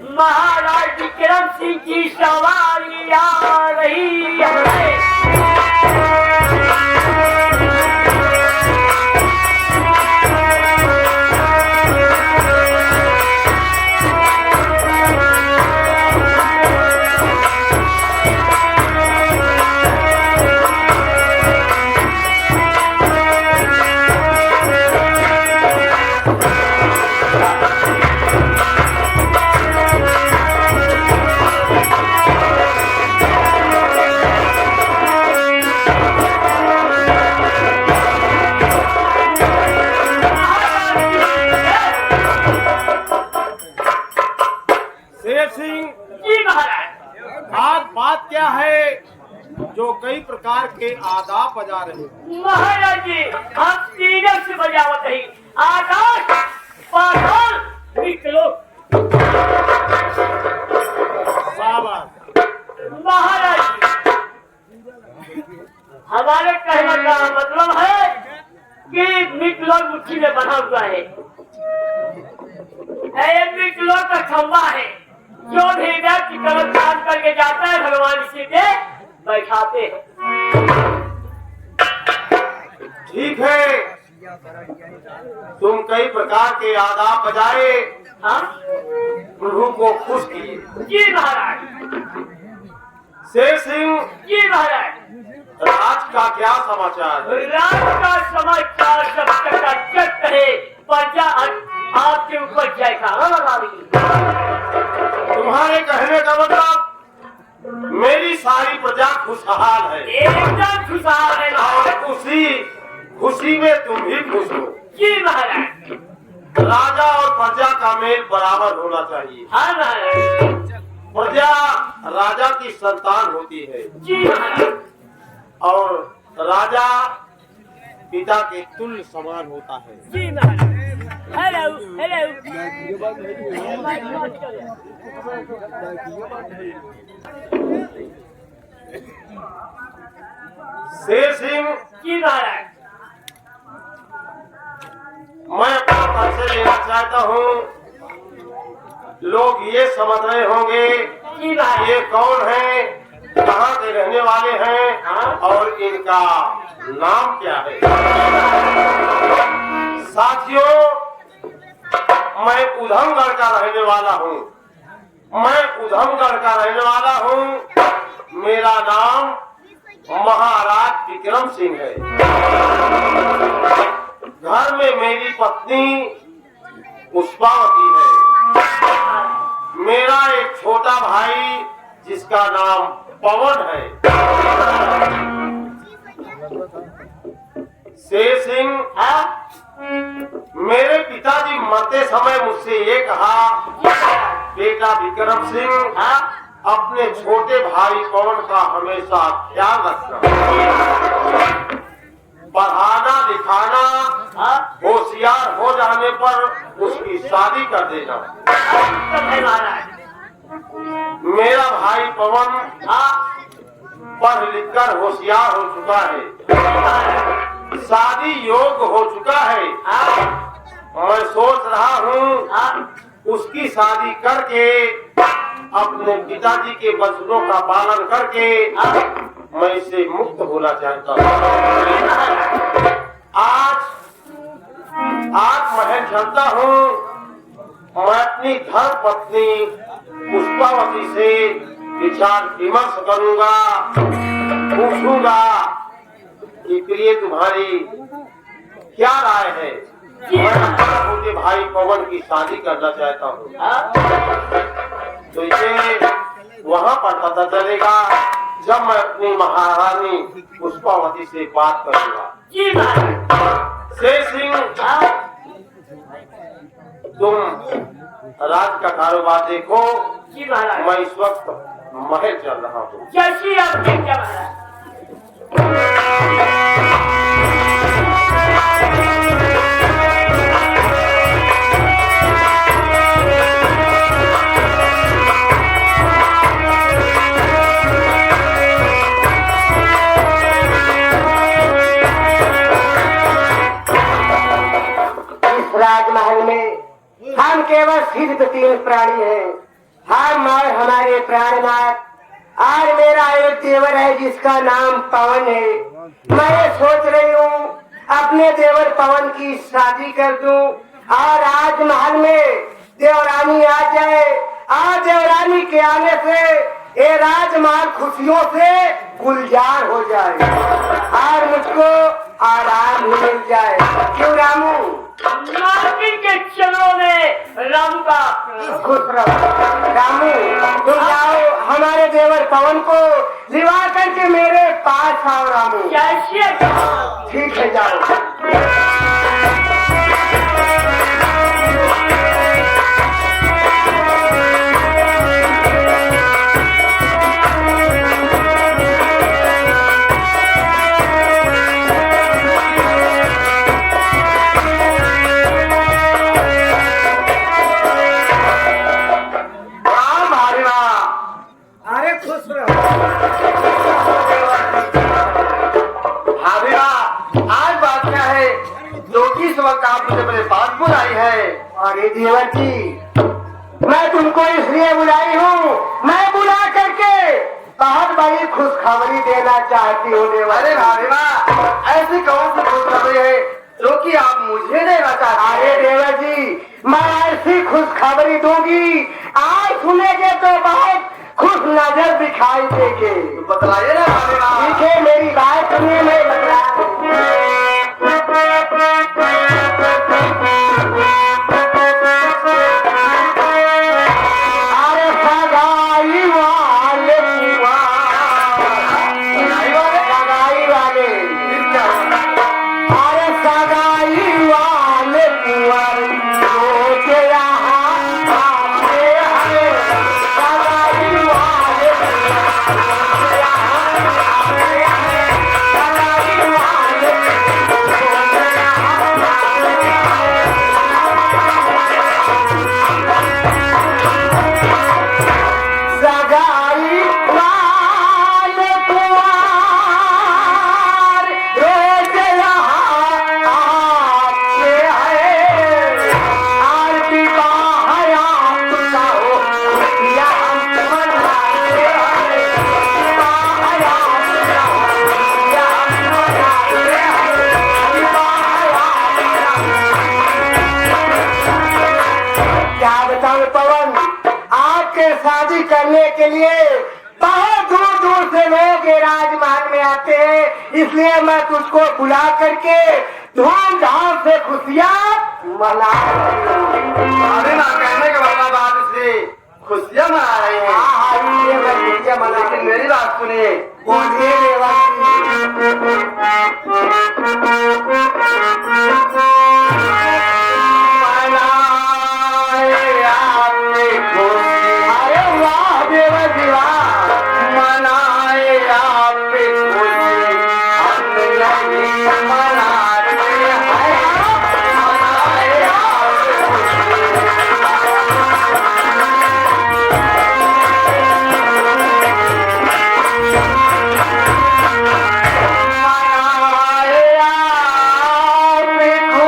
महाराज विक्रम सिंह की सवारी आ रही है। बात क्या है जो कई प्रकार के आदाब बजा रहे? महाराज जी हम तीनों से बजावत है आकाश पाताल निकलो। महाराज हमारे कहने का मतलब है कि मिकलो मुट्ठी में बना हुआ है। मिकलो का खंबा है, जो भी व्यक्ति कलम काम करके जाता है भगवान इसी पे बैठाते हैं। ठीक है, तुम कई प्रकार के आदाब बजाए, हाँ प्रभु को खुश किए। जी महाराज। शेर सिंह जी महाराज। राज का क्या समाचार है? राज का समाचार सब चकाचक है, प्रजा आपके ऊपर जाएगा। तुम्हारे कहने का मतलब मेरी सारी प्रजा खुशहाल है। एकदम खुशहाल है और खुशी में तुम भी खुश हो। जी महाराज। राजा और प्रजा का मेल बराबर होना चाहिए। हाँ महाराज। प्रजा राजा की संतान होती है। जी महाराज। और राजा पिता के तुल्य समान होता है। जी महाराज। Hello hello. शेर सिंह जी महाराज। मैं अपना परिचय लेना चाहता हूँ। लोग ये समझ रहे होंगे ये कौन है, कहाँ के रहने वाले हैं और इनका नाम क्या है। साथियों, मैं उधमगढ़ का रहने वाला हूँ। मेरा नाम महाराज विक्रम सिंह है। घर में मेरी पत्नी पुष्पावती है। मेरा एक छोटा भाई जिसका नाम पवन है। शेर सिंह, मेरे पिताजी मरते समय मुझसे ये कहा, बेटा विक्रम सिंह अपने छोटे भाई पवन का हमेशा ख्याल रखना, पढ़ाना लिखाना, होशियार हो जाने पर उसकी शादी कर देना। मेरा भाई पवन पढ़ लिख कर होशियार हो चुका है, शादी योग्य हो चुका है। मैं सोच रहा हूँ उसकी शादी करके अपने पिताजी के वचनों का पालन करके मैं इससे मुक्त होना चाहता हूँ। आज महल चलता हूँ। मैं अपनी धर्म पत्नी पुष्पावती से विचार विमर्श करूंगा, पूछूंगा कि प्रिय तुम्हारी क्या राय है। मैं अपने छोटे भाई पवन की शादी करना चाहता हूँ। तो इसे वहाँ पर पता चलेगा जब मैं अपनी महारानी पुष्पावती से बात करूंगा। शेर सिंह, तुम राज का कारोबार देखो। मैं इस वक्त महल चल रहा हूँ। जैसी आपकी क्या राजमहल में हम केवल सिर्फ 3 प्राणी हैं, हम और हमारे प्राणनाथ, आज मेरा एक देवर है जिसका नाम पवन है। मैं सोच रही हूँ अपने देवर पवन की शादी कर दूं और राजमहल में देवरानी आ जाए। आज देवरानी के आने से ये राजमहल खुशियों से गुलजार हो जाए और मुझको आराम मिल जाए। क्यों रामू? नागिन के चरणों में राम का खुश रहो। रामू तुम जाओ, हमारे देवर पवन को लिवा करके मेरे पास आओ। रामू कैसे ठीक है, जाओ। राम हरे राम। अरे खुश रहो। भाभिया, आज बात क्या है जो कि इस वक्त आप मुझे मेरे पास बुलाई है? अरे देवर जी, मैं तुमको इसलिए बुलाई हूँ, मैं बुला करके बहुत बड़ी खुशखबरी देना चाहती हूँ देवर। अरे भाभिया, ऐसी कौन सी खुशखबरी है जो कि आप मुझे देना चाहते अरे हैं? देवर जी, मैं ऐसी खुशखबरी दूंगी, आज सुनेंगे तो बहुत खुश नजर दिखाई देंगे। तो बतलाइए ना भाभिया। ठीक है, मेरी बात सुनिए, मैं बता अरे सगाई वाले सगाई वाले अरे सगाई वाले कुंवर रोज यहाँ आते हैं। सगाई वाले रोज यहाँ आते हैं। सगाई वाले रोज यहाँ आते हैं। सगाई वाले कुंवर रोज यहाँ आते हैं। आरती का हयात का हो खुशियाँ हम मनाते हैं। का हयात का हो खुशियाँ हम मनाते हैं। का हयात का हो। क्या बताऊं पवन, आपके शादी करने के लिए बहुत दूर दूर से लोग ये राजमहल में आते हैं, इसलिए मैं तुझको बुला करके धूमधाम से खुशियाँ मना रही हूँ। भाभिया, कहने का मतलब आप इसलिए खुशियाँ मना रहे हैं। हाँ हाँ, इसलिए मैं खुशियाँ मना लेकिन रही हूँ। मेरी बात सुनिए। बोलिए मनाए आपने खुशी, अरे वाह देवा जीवा, मनाए आपने खुशी, हम नहीं मनाते हैं। मनाए आपने खुशी, मनाए आपने खुशी।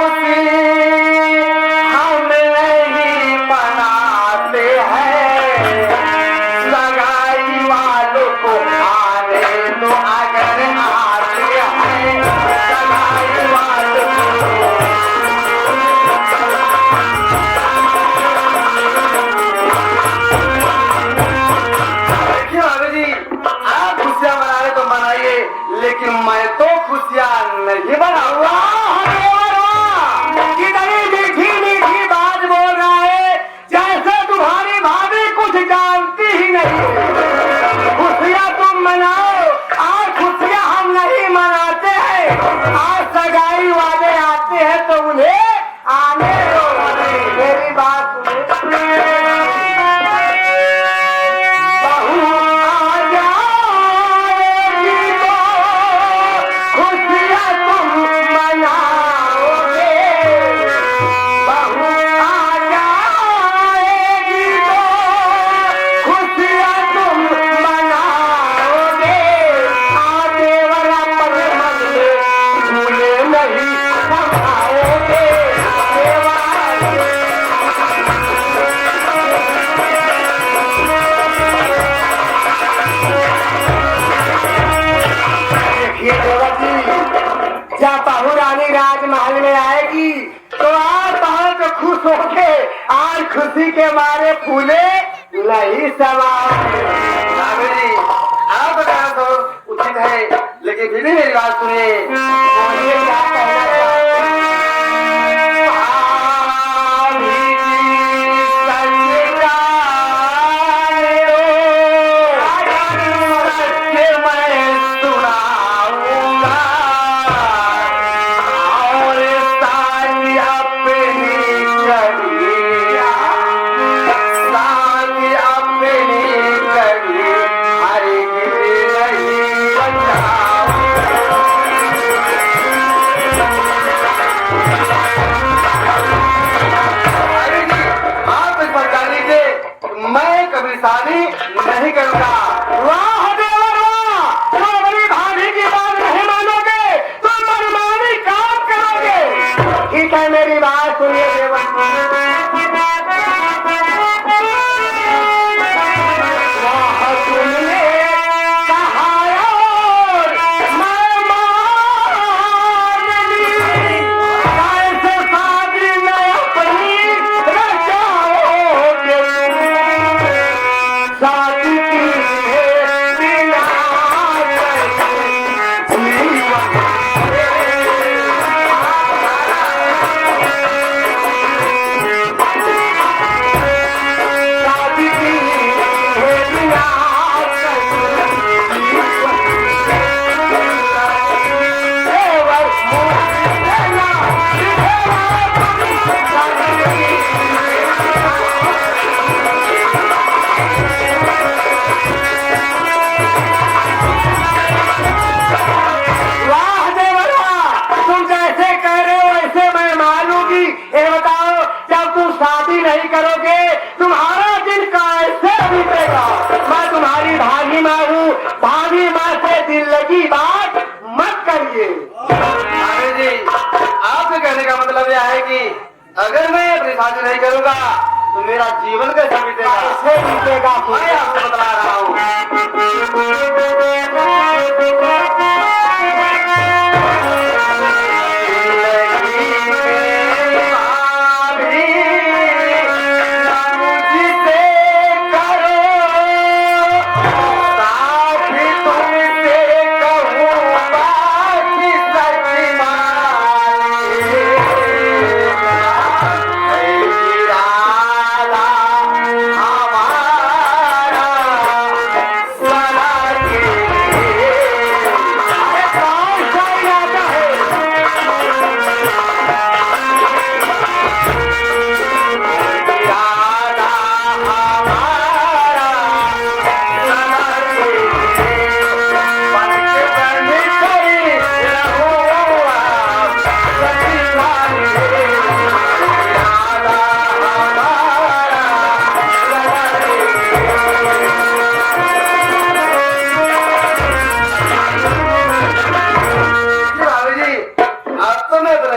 के मारे फूले नहीं समाओगे। सागर जी आप बताना तो उचित है, लेकिन फिर भी मेरी बात सुनिए। बोलिए क्या कहना चाहते हैं? मैं कभी शादी नहीं करूंगा। वाह देवर वाह, तुम अपनी भाभी की बात नहीं मानोगे, तुम मनमानी काम करोगे। ठीक है मेरी बात सुनिए देवर, वाह तुमने कहा और मैं मान ली, कैसे शादी में अपनी रचाओगे। शादी की है बिना जीवन, शादी की है बिना देवर वाह देवर वाह, तुम जैसे कह रहे हो वैसे मैं मानूंगी। ये बताओ जब तुम शादी नहीं करोगे तुम्हारा दिन कैसे बीतेगा? मैं तुम्हारी भाभी माँ हूँ, भाभी माँ से दिल लगी बात मत करिए। सागर जी आपके कहने का मतलब यह है कि अगर मैं अपनी शादी नहीं करूंगा तो मेरा जीवन कैसे बीतेगा? कैसे बीतेगा? मैं आपको बता रहा हूँ।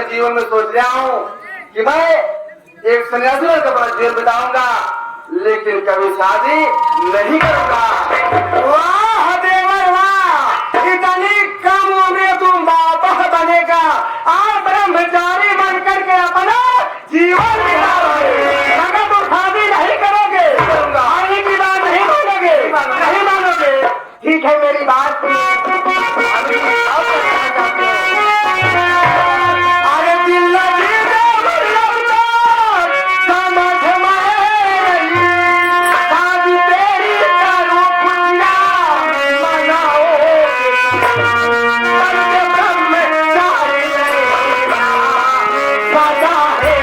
जीवन में सोच रहा हूँ कि मैं एक सन्यासी का अपना जीवन बिताऊंगा, लेकिन कभी शादी नहीं करूंगा। वाह देवर वाह, इतनी कम उम्र में तुम बाबा बनेगा और ब्रह्मचारी बन करके अपना जीवन बिता रहे। अगर तुम शादी नहीं करोगे आगे की बात नहीं मानोगे, नहीं मानोगे। ठीक है मेरी बात अभी आप क्या कहना चाहते हैं? अरे दिल लगी देवर लगता समझ में नहीं, शादी तेरी करूं खुशियां मनाओगे, करके ब्रह्मचारी रहेगा सदा है।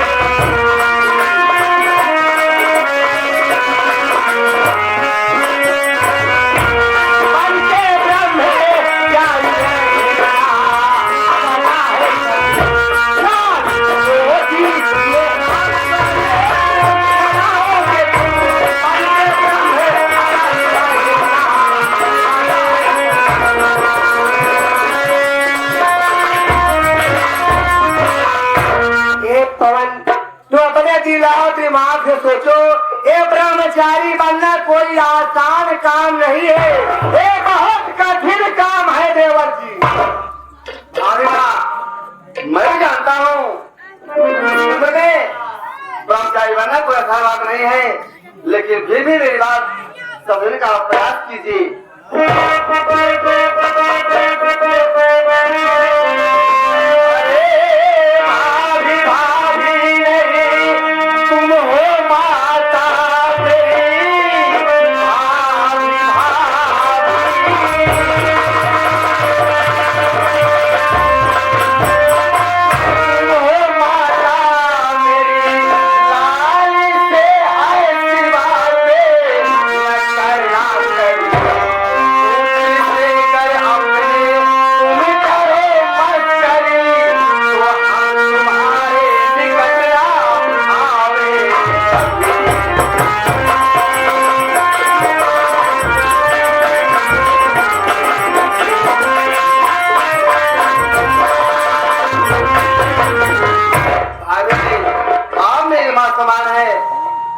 बनके ब्रह्मचारी रहेगा सदा है। पवन तो अपने दिल और दिमाग से सोचो, ये ब्रह्मचारी बनना कोई आसान काम नहीं है, ये बहुत कठिन काम है देवर जी। मैं जानता हूँ ब्रह्मचारी पिताई बनना कोई आसान बात नहीं है, लेकिन फिर भी मेरी बात समझने का प्रयास कीजिए।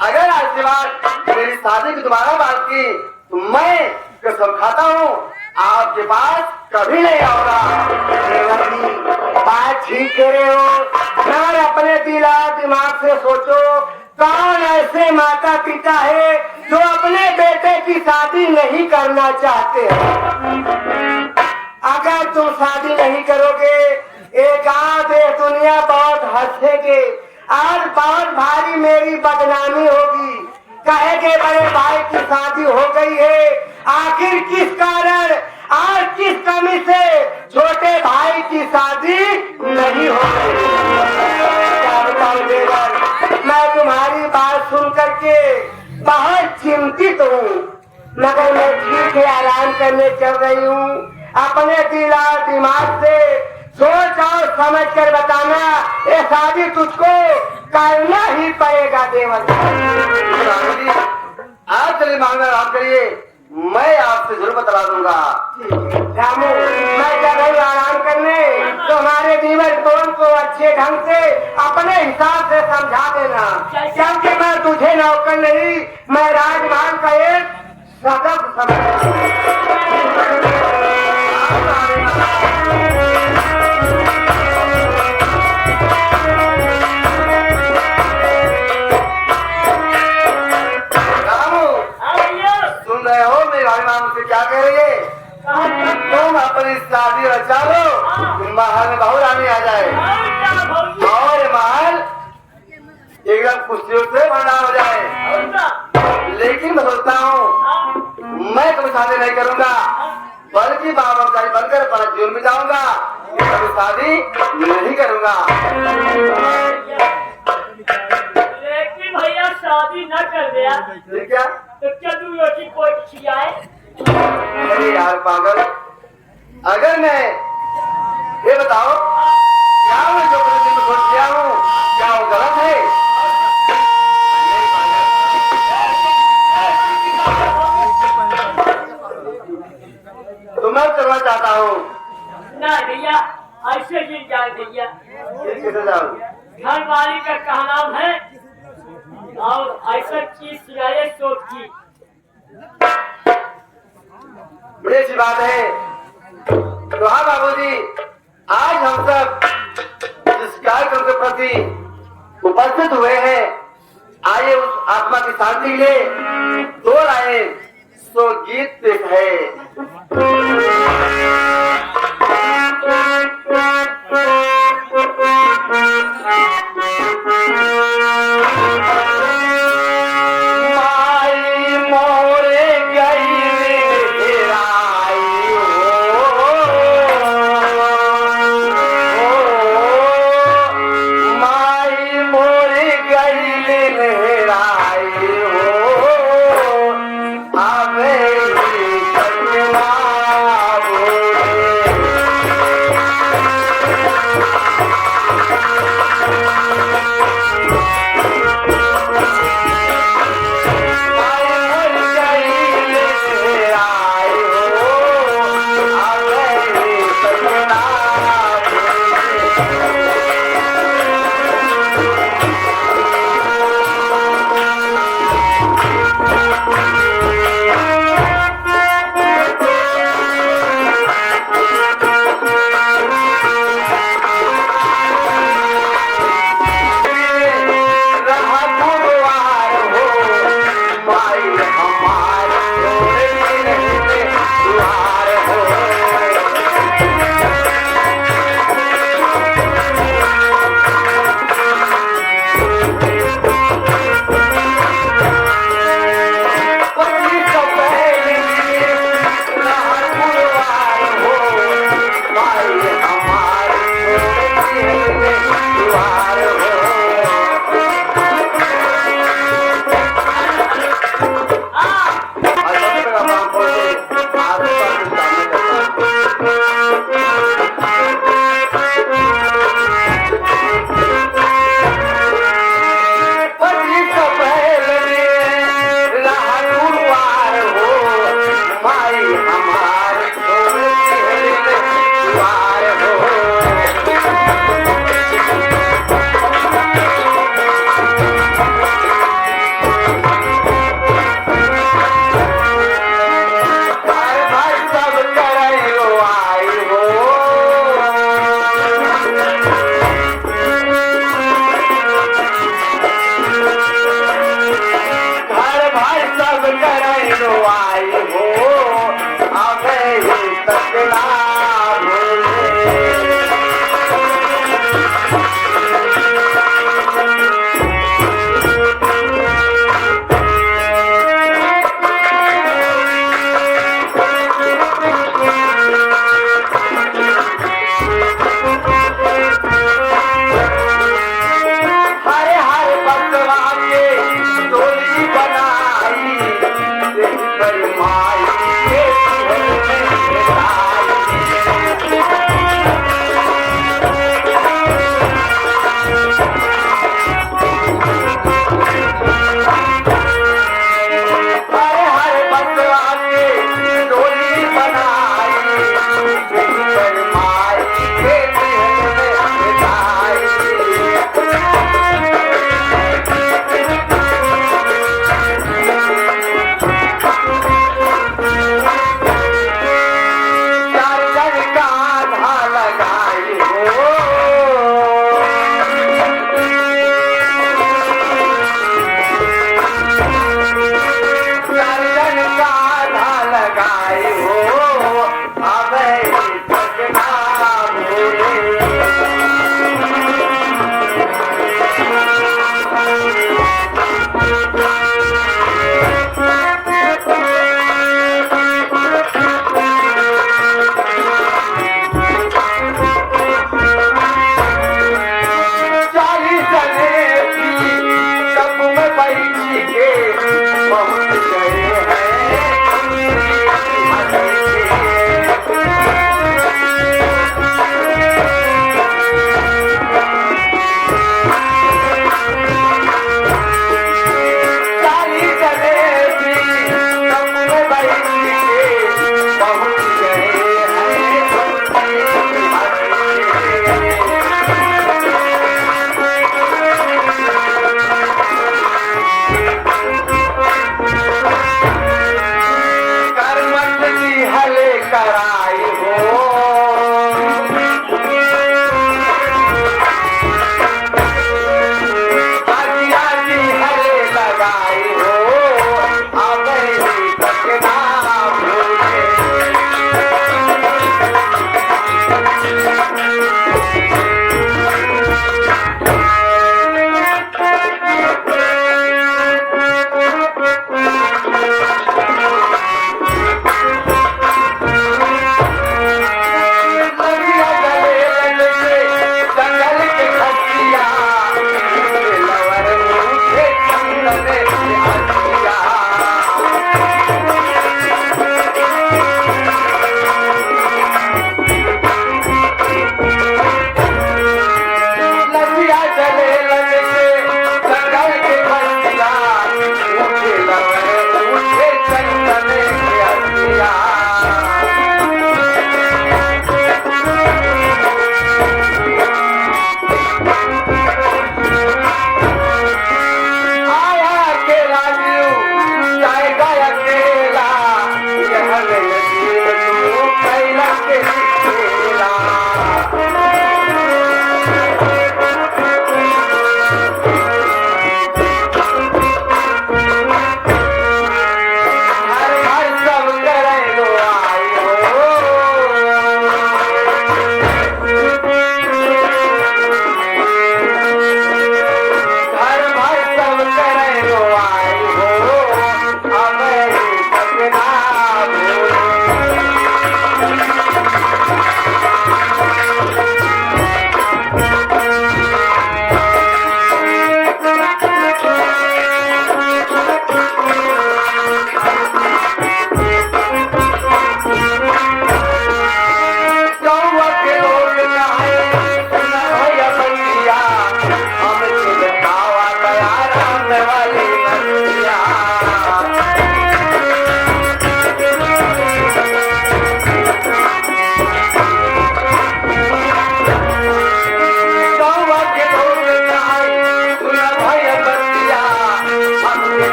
अगर आज के बाद मेरी शादी की दोबारा बात की तो मैं कसम खाता हूँ आपके पास कभी नहीं आऊंगा। बात ठीक कह रहे हो, मगर अपने दिमाग से सोचो, कौन ऐसे माता पिता है जो अपने बेटे की शादी नहीं करना चाहते हैं। अगर तुम शादी नहीं करोगे, एक गाँव देश दुनिया बहुत हंसेगे और बहुत भारी मेरी बदनामी होगी। कहेंगे बड़े भाई की शादी हो गई है, आखिर किस कारण और किस कमी से छोटे भाई की शादी नहीं हो गई। क्या बताऊं देवर, मैं तुम्हारी बात सुन करके बहुत चिंतित हूँ, मगर मैं ठीक है आराम करने चल रही हूँ। अपने दिमाग से सोच और समझ कर बताना, ये शादी तुझको करना ही पड़ेगा देवर। आप चलिए मांगना आराम करिए, मैं आपसे जरूर बता दूंगा। रामू, मैं जब रही आराम करने तो हमारे दीवर कौन को अच्छे ढंग से अपने हिसाब से समझा देना, क्योंकि मैं तुझे नौकर नहीं, मैं राजमहल का एक सदस्य समझ। क्या कह रही है? तुम अपनी शादी रचा लो, महल में बहू रानी आ जाए और महल एकदम खुशियों से भरा हो जाए। लेकिन मैं सोचता हूँ मैं कभी शादी नहीं करूंगा, बल्कि बाबा का बनकर पर जेल में जाऊंगा, कभी शादी नहीं करूंगा। लेकिन भैया शादी न कर दिया क्या तो क्या तू रोटी कोई खिलाए? अरे यार पागल, अगर मैं ये बताओ क्या मैं जो अपने दिल में सोच लिया हूँ क्या वो गलत है? तो मैं चलना चाहता हूँ। ना भैया, ऐसे गिर जाए भैया। कैसे जाऊँ? घर वाली का कहना है और ऐसा चीज सिलाए सोच की। बड़ी अच्छी बात है। तो हाँ बाबूजी, आज हम सब जिस कार्यक्रम के प्रति उपस्थित हुए हैं, आइए उस आत्मा की शांति के लिए दो लाइन सो गीत पेश है। आई हो अब ही तकला माई